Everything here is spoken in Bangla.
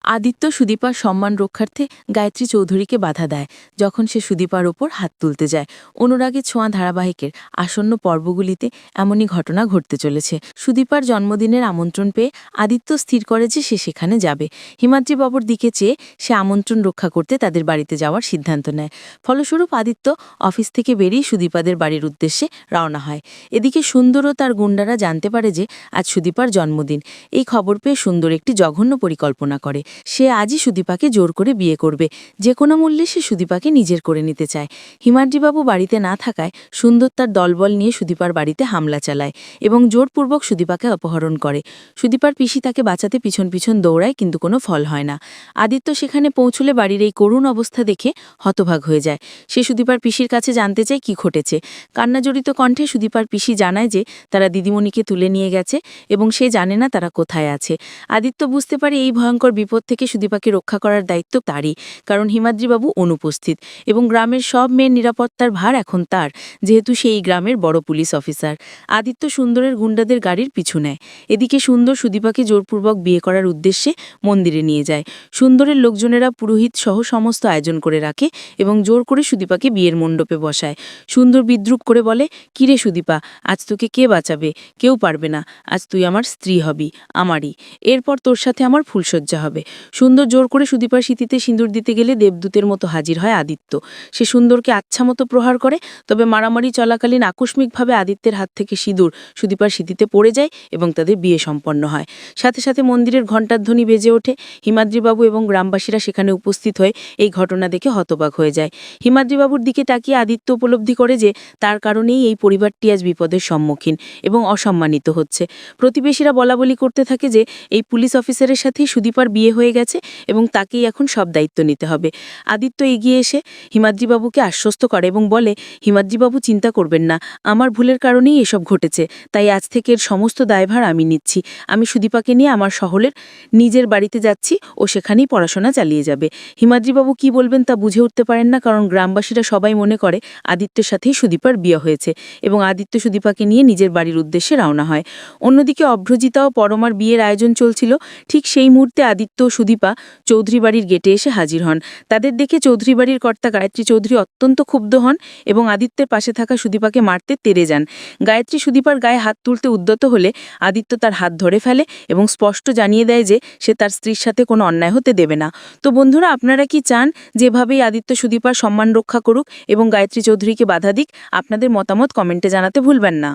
আদিত্য সুদীপার সম্মান রক্ষার্থে গায়ত্রী চৌধুরীকে বাধা দেয় যখন সে সুদীপার ওপর হাত তুলতে যায়। অনুরাগের ছোঁয়া ধারাবাহিকের আসন্ন পর্বগুলিতে এমনই ঘটনা ঘটতে চলেছে। সুদীপার জন্মদিনের আমন্ত্রণ পেয়ে আদিত্য স্থির করে যে সে সেখানে যাবে। হিমাদ্রি বাবুর দিকে চেয়ে সে আমন্ত্রণ রক্ষা করতে তাদের বাড়িতে যাওয়ার সিদ্ধান্ত নেয়। ফলস্বরূপ আদিত্য অফিস থেকে বেরিয়ে সুদীপাদের বাড়ির উদ্দেশ্যে রওনা হয়। এদিকে সুন্দর ও তার গুন্ডারা জানতে পারে যে আজ সুদীপার জন্মদিন। এই খবর পেয়ে সুন্দর একটি জঘন্য পরিকল্পনা করে। সে আজই সুদীপাকে জোর করে বিয়ে করবে। যে কোনো মূল্যে সে সুদীপাকে নিজের করে নিতে চায়। হিমাদ্রিবাবু বাড়িতে না থাকায় সুন্দর তার দলবল নিয়ে সুদীপার বাড়িতে হামলা চালায় এবং জোরপূর্বক সুদীপাকে অপহরণ করে। সুদীপার পিসি তাকে বাঁচাতে পিছন পিছন দৌড়ায়, কিন্তু কোনো ফল হয় না। আদিত্য সেখানে পৌঁছলে বাড়ির এই করুণ অবস্থা দেখে হতভাগ হয়ে যায়। সে সুদীপার পিসির কাছে জানতে চায় কি ঘটেছে। কান্নাজড়িত কণ্ঠে সুদীপার পিসি জানায় যে তারা দিদিমণিকে তুলে নিয়ে গেছে এবং সে জানে না তারা কোথায় আছে। আদিত্য বুঝতে পারে এই ভয়ঙ্কর বিপদ থেকে সুদীপাকে রক্ষা করার দায়িত্ব তারই, কারণ হিমাদ্রিবাবু অনুপস্থিত এবং গ্রামের সব মেয়ের নিরাপত্তার ভার এখন তার, যেহেতু সেই গ্রামের বড় পুলিশ অফিসার। আদিত্য সুন্দরের গুন্ডাদের গাড়ির পিছু নেয়। এদিকে সুন্দর সুদীপাকে জোরপূর্বক বিয়ে করার উদ্দেশ্যে মন্দিরে নিয়ে যায়। সুন্দরের লোকজনেরা পুরোহিত সহ সমস্ত আয়োজন করে রাখে এবং জোর করে সুদীপাকে বিয়ের মণ্ডপে বসায়। সুন্দর বিদ্রুপ করে বলে, কিরে সুদীপা, আজ তোকে কে বাঁচাবে? কেউ পারবে না। আজ তুই আমার স্ত্রী হবি, আমারই। এরপর তোর সাথে আমার ফুলশয্যা হবে। সুন্দর জোর করে সুদীপার সিঁথিতে সিঁদুর দিতে গেলে দেবদূতের মতো হাজির হয় আদিত্য। সে সুন্দরকে আচ্ছামতো প্রহার করে, তবে মারামারি চলাকালীন আকস্মিকভাবে আদিত্যের হাত থেকে সিঁদুর সুদীপার সিঁথিতে পড়ে যায় এবং তাদের বিয়ে সম্পন্ন হয়। সাথে সাথে মন্দিরের ঘণ্টার ধ্বনি বেজে ওঠে। হিমাদ্রিবাবু এবং গ্রামবাসীরা সেখানে উপস্থিত হয়ে এই ঘটনা দেখে হতবাক হয়ে যায়। হিমাদ্রিবাবুর দিকে তাকিয়ে আদিত্য উপলব্ধি করে যে তার কারণেই এই পরিবারটি আজ বিপদের সম্মুখীন এবং অসম্মানিত হচ্ছে। প্রতিবেশীরা বলাবলি করতে থাকে যে এই পুলিশ অফিসারের সাথেই সুদীপার বিয়ে হয়ে গেছে এবং তাকেই এখন সব দায়িত্ব নিতে হবে। আদিত্য এগিয়ে এসে হিমাদ্রিবাবুকে আশ্বস্ত করে এবং বলে, হিমাদ্রিবাবু চিন্তা করবেন না, আমার ভুলের কারণেই এসব ঘটেছে, তাই আজ থেকে এর সমস্ত দায়ভার আমি নিচ্ছি। আমি সুদীপাকে নিয়ে আমার শহরের নিজের বাড়িতে যাচ্ছি ও সেখানেই পড়াশোনা চালিয়ে যাবে। হিমাদ্রিবাবু কি বলবেন তা বুঝে উঠতে পারেন না, কারণ গ্রামবাসীরা সবাই মনে করে আদিত্যের সাথেই সুদীপার বিয়ে হয়েছে এবং আদিত্য সুদীপাকে নিয়ে নিজের বাড়ির উদ্দেশ্যে রওনা হয়। অন্যদিকে অভ্রজিতা ও পরমার বিয়ের আয়োজন চলছিল। ঠিক সেই মুহূর্তে আদিত্য ও সুদীপা চৌধুরী বাড়ির গেটে এসে হাজির হন। তাদের দেখে চৌধুরী বাড়ির কর্তা গায়ত্রী চৌধুরী অত্যন্ত ক্ষুব্ধ হন এবং আদিত্যের পাশে থাকা সুদীপাকে মারতে তেড়ে যান। গায়ত্রী সুদীপার গায়ে হাত তুলতে উদ্যত হলে আদিত্য তার হাত ধরে ফেলে এবং স্পষ্ট জানিয়ে দেয় যে সে তার স্ত্রীর সাথে কোনো অন্যায় হতে দেবে না। তো বন্ধুরা, আপনারা কি চান যেভাবেই আদিত্য সুদীপার সম্মান রক্ষা করুক এবং গায়ত্রী চৌধুরীকে বাধা দিক? আপনাদের মতামত কমেন্টে জানাতে ভুলবেন না।